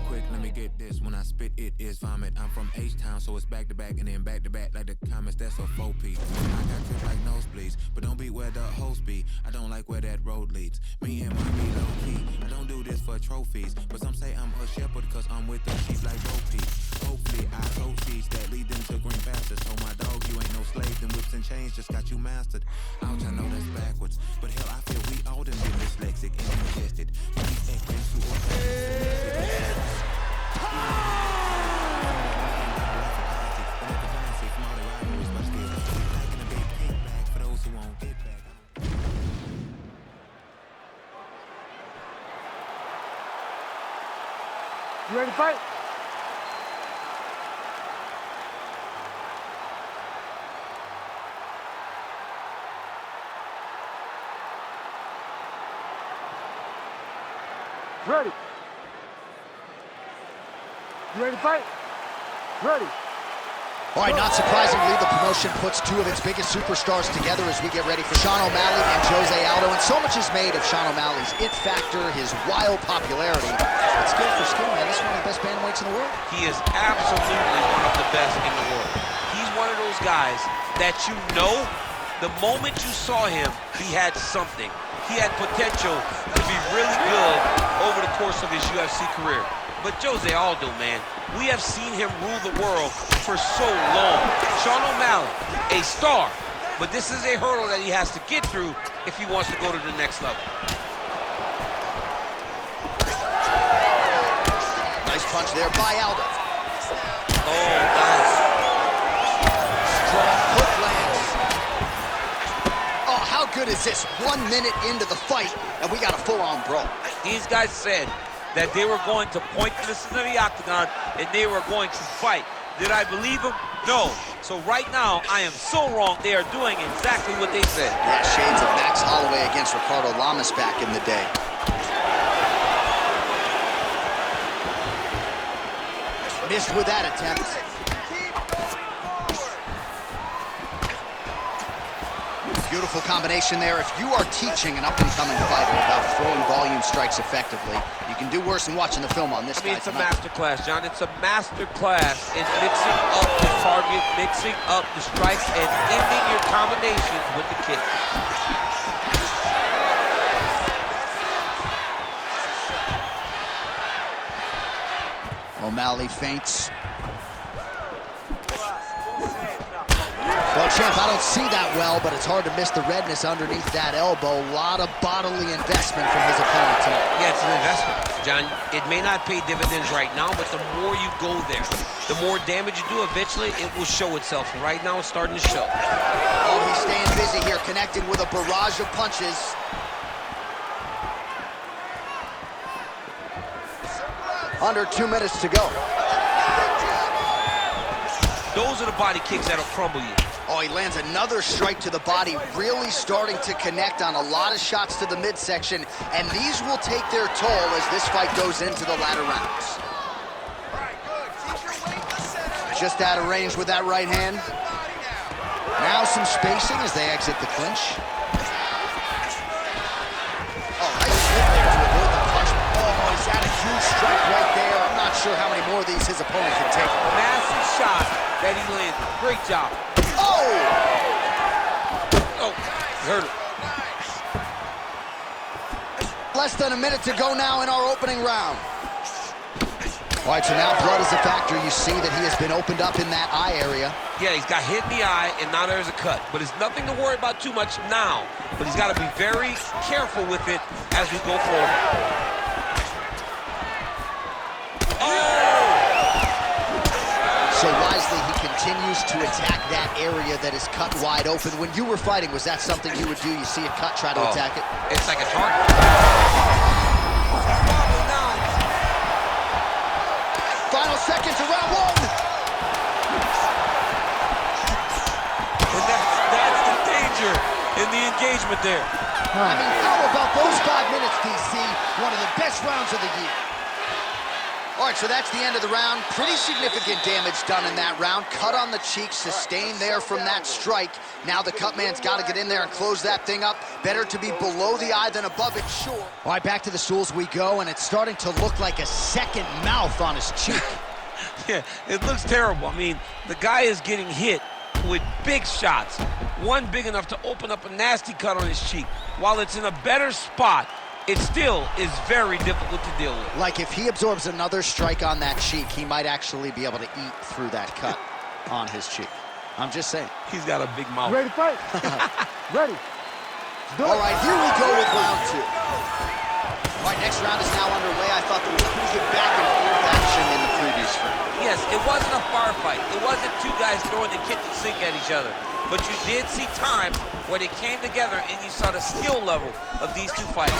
Quick, let me get this. When I spit, it is vomit. I'm from H-Town, so it's back to back and then back to back like the comments. That's a 4-piece. I got grip like nosebleeds, but don't be where the host be. I don't like where that road leads. Me and my be low key. I don't do this for trophies, but some say I'm a shepherd cause I'm with the sheep like Bo Peep. Hopefully I sow seeds that lead them to green pastures. Told my dog you ain't no slave, them whips and chains just got you mastered. Ouch, I know that's backwards, but hell I feel we all done been dyslexic and congested. When these X-rays too organic. You ready to fight? Ready. You ready to fight? Ready. All right, not surprisingly, the promotion puts two of its biggest superstars together as we get ready for Sean O'Malley and Jose Aldo. And so much is made of Sean O'Malley's it factor, his wild popularity. But skill for skill, man, this is one of the best bantamweights in the world. He is absolutely one of the best in the world. He's one of those guys that you know, the moment you saw him, he had something. He had potential to be really good over the course of his UFC career. But Jose Aldo, man, we have seen him rule the world for so long. Sean O'Malley, a star, but this is a hurdle that he has to get through if he wants to go to the next level. Nice punch there by Aldo. Oh, nice. Strong hook lands. Oh, how good is this? 1 minute into the fight, and we got a full-on brawl. These guys said that they were going to point this into the octagon and they were going to fight. Did I believe them? No. So right now, I am so wrong. They are doing exactly what they said. Yeah, shades of Max Holloway against Ricardo Lamas back in the day. Missed with that attempt. Beautiful combination there. If you are teaching an up-and-coming fighter about throwing volume strikes effectively, you can do worse than watching the film on this guy it's tonight. a master class, John. It's a master class in mixing up the target, mixing up the strikes, and ending your combinations with the kick. O'Malley feints. Well, champ, I don't see that well, but it's hard to miss the redness underneath that elbow. A lot of bodily investment from his opponent tonight. Yeah, it's an investment, John. It may not pay dividends right now, but the more you go there, the more damage you do, eventually it will show itself. Right now, it's starting to show. Oh, he's staying busy here, connecting with a barrage of punches. Under 2 minutes to go. Those are the body kicks that'll crumble you. Oh, he lands another strike to the body, really starting to connect on a lot of shots to the midsection, and these will take their toll as this fight goes into the latter rounds. Just out of range with that right hand. Now some spacing as they exit the clinch. Oh, nice flip there to avoid the punch. Oh, he's had a huge strike right there. I'm not sure how many more of these his opponent can take. Massive shot that he landed. Great job. Oh! Oh, hurt it. Less than a minute to go now in our opening round. All right, so now blood is a factor. You see that he has been opened up in that eye area. Yeah, he's got hit in the eye, and now there's a cut. But it's nothing to worry about too much now. But he's got to be very careful with it as we go forward. So wisely, he continues to attack that area that is cut wide open. When you were fighting, was that something you would do? You see a cut, try to attack it? It's like a target. Final seconds of round one. And that's the danger in the engagement there. I mean, how about those 5 minutes, DC? One of the best rounds of the year. All right, so that's the end of the round. Pretty significant damage done in that round. Cut on the cheek, sustained there from that strike. Now the cut man's got to get in there and close that thing up. Better to be below the eye than above it, sure. All right, back to the stools we go, and it's starting to look like a second mouth on his cheek. Yeah, it looks terrible. I mean, the guy is getting hit with big shots. One big enough to open up a nasty cut on his cheek. While it's in a better spot, it still is very difficult to deal with. Like if he absorbs another strike on that cheek, he might actually be able to eat through that cut on his cheek. I'm just saying. He's got a big mouth. You ready to fight? Ready. All right, here we go with round two. All right, next round is now underway. I thought there was pretty good back and forth action in the previous round. Yes, it wasn't a firefight. It wasn't two guys throwing the kitchen sink at each other. But you did see times where they came together and you saw the skill level of these two fighters.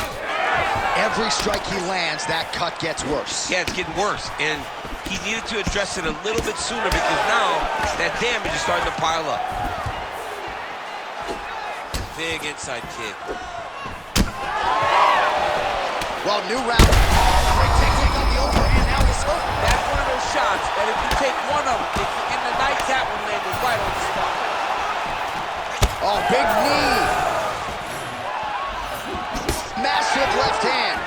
Every strike he lands, that cut gets worse. Yeah, it's getting worse. And he needed to address it a little bit sooner because now that damage is starting to pile up. Big inside kick. Well, new round. Great technique on the overhand. Now he's hurt. That's one of those shots that if you take one of them, in the night, that one landed right on the spot. Oh, big knee. Massive left hand.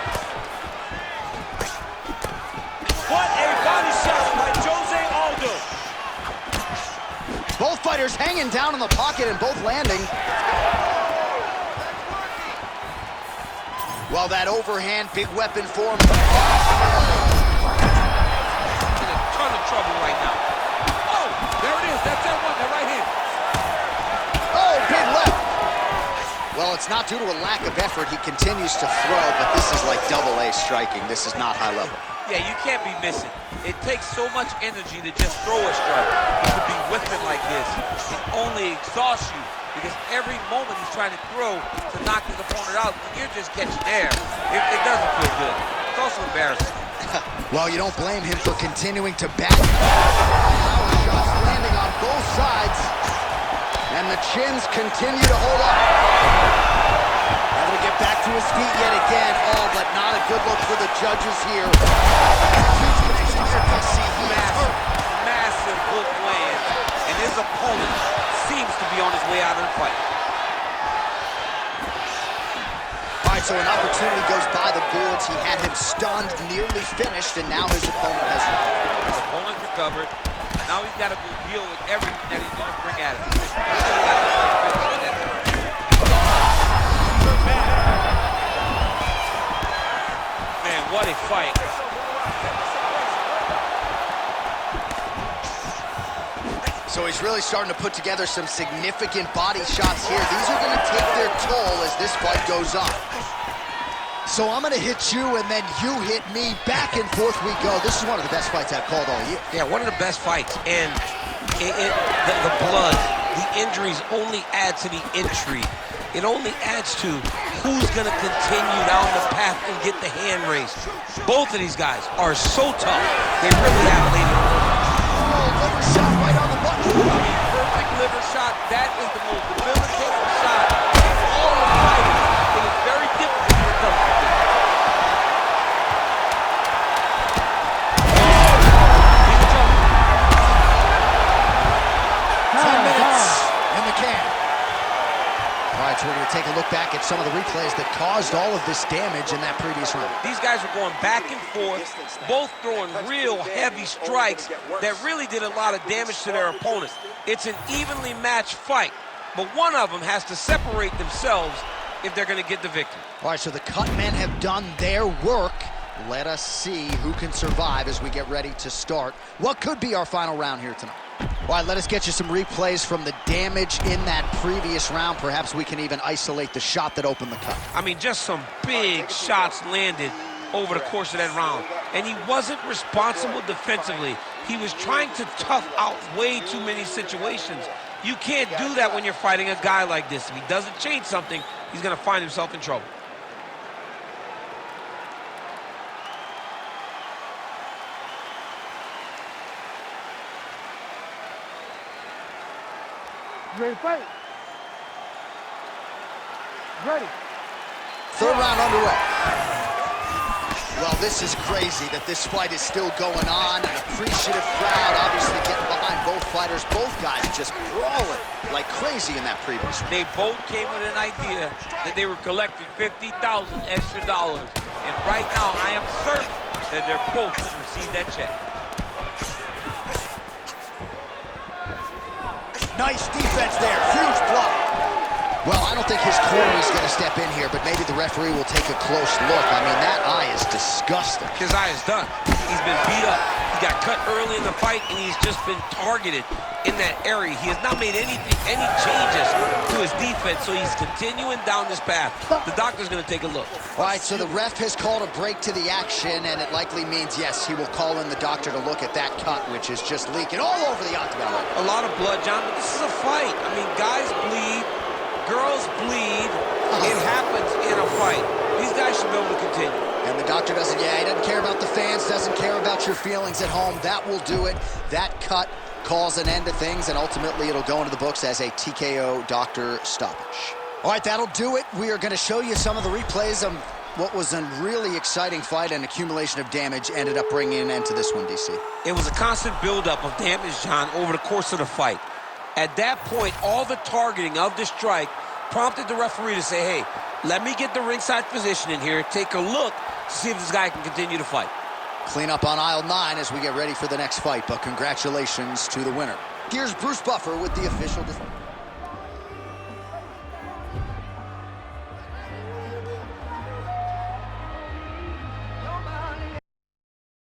What a body shot by Jose Aldo. Both fighters hanging down in the pocket and both landing. Well, that overhand, big weapon for him. In a ton of trouble right now. Oh, there it is. That's that one, the right hand. Oh, big left. Well, it's not due to a lack of effort. He continues to throw, but this is like double-A striking. This is not high level. Yeah, you can't be missing. It takes so much energy to just throw a strike. To be whipping like this, it only exhausts you because every moment he's trying to throw to knock his opponent out, you're just catching air. It doesn't feel good. It's also embarrassing. Well, you don't blame him for continuing to back. Power shots landing on both sides, and the chins continue to hold up. Able to get back to his feet yet again. Oh, but not a good look for the judges here. Huge connection here. I see he is hurt. Massive hook lands, and his opponent seems to be on his way out of the fight. All right, so an opportunity goes by the boards. He had him stunned, nearly finished, and now his opponent has recovered. His opponent recovered. Now he's got to go deal with everything that he's going to bring at him. Man, what a fight. So he's really starting to put together some significant body shots here. These are going to take their toll as this fight goes on. So I'm going to hit you, and then you hit me. Back and forth we go. This is one of the best fights I've called all year. Yeah, one of the best fights. And the blood, the injuries only add to the intrigue. It only adds to who's going to continue down the path and get the hand raised. Both of these guys are so tough. They really have laid it on. Liver shot right on the button. Perfect liver shot. That is the most debilitating shot in all of fighting. It is very difficult to recover from this. He's in trouble. 10 minutes in the can. All right, so we're going to take a look back at some of the replays that caused all of this damage in that previous round. These guys were going back and forth, both throwing real heavy strikes that really did a lot of damage to their opponents. It's an evenly matched fight, but one of them has to separate themselves if they're going to get the victory. All right, so the cut men have done their work. Let us see who can survive as we get ready to start what could be our final round here tonight. All right, let us get you some replays from the damage in that previous round. Perhaps we can even isolate the shot that opened the cut. I mean, just some big shots landed over the course of that round. And he wasn't responsible defensively. He was trying to tough out way too many situations. You can't do that when you're fighting a guy like this. If he doesn't change something, he's going to find himself in trouble. You ready to fight? Ready. Third round underway. Well, this is crazy that this fight is still going on. An appreciative crowd obviously getting behind both fighters. Both guys just brawling like crazy in that previous one. They both came with an idea that they were collecting $50,000 extra dollars. And right now, I am certain that they're both going to receive that check. Nice defense there, huge block. Well, I don't think his corner is going to step in here, but maybe the referee will take a close look. I mean, that eye is disgusting. His eye is done. He's been beat up. He got cut early in the fight, and he's just been targeted in that area. He has not made any changes to his defense, so he's continuing down this path. The doctor's going to take a look. All right, so the ref has called a break to the action, and it likely means, yes, he will call in the doctor to look at that cut, which is just leaking all over the octagon. A lot of blood, John, but this is a fight. I mean, guys bleed. Girls bleed. It happens in a fight. These guys should be able to continue. And the doctor doesn't, he doesn't care about the fans, doesn't care about your feelings at home. That will do it. That cut calls an end to things, and ultimately it'll go into the books as a TKO doctor stoppage. All right, that'll do it. We are going to show you some of the replays of what was a really exciting fight, and accumulation of damage ended up bringing an end to this one, DC. It was a constant buildup of damage, John, over the course of the fight. At that point, all the targeting of the strike prompted the referee to say, hey, let me get the ringside position in here, take a look to see if this guy can continue to fight. Clean up on aisle 9 as we get ready for the next fight, but congratulations to the winner. Here's Bruce Buffer with the official decision.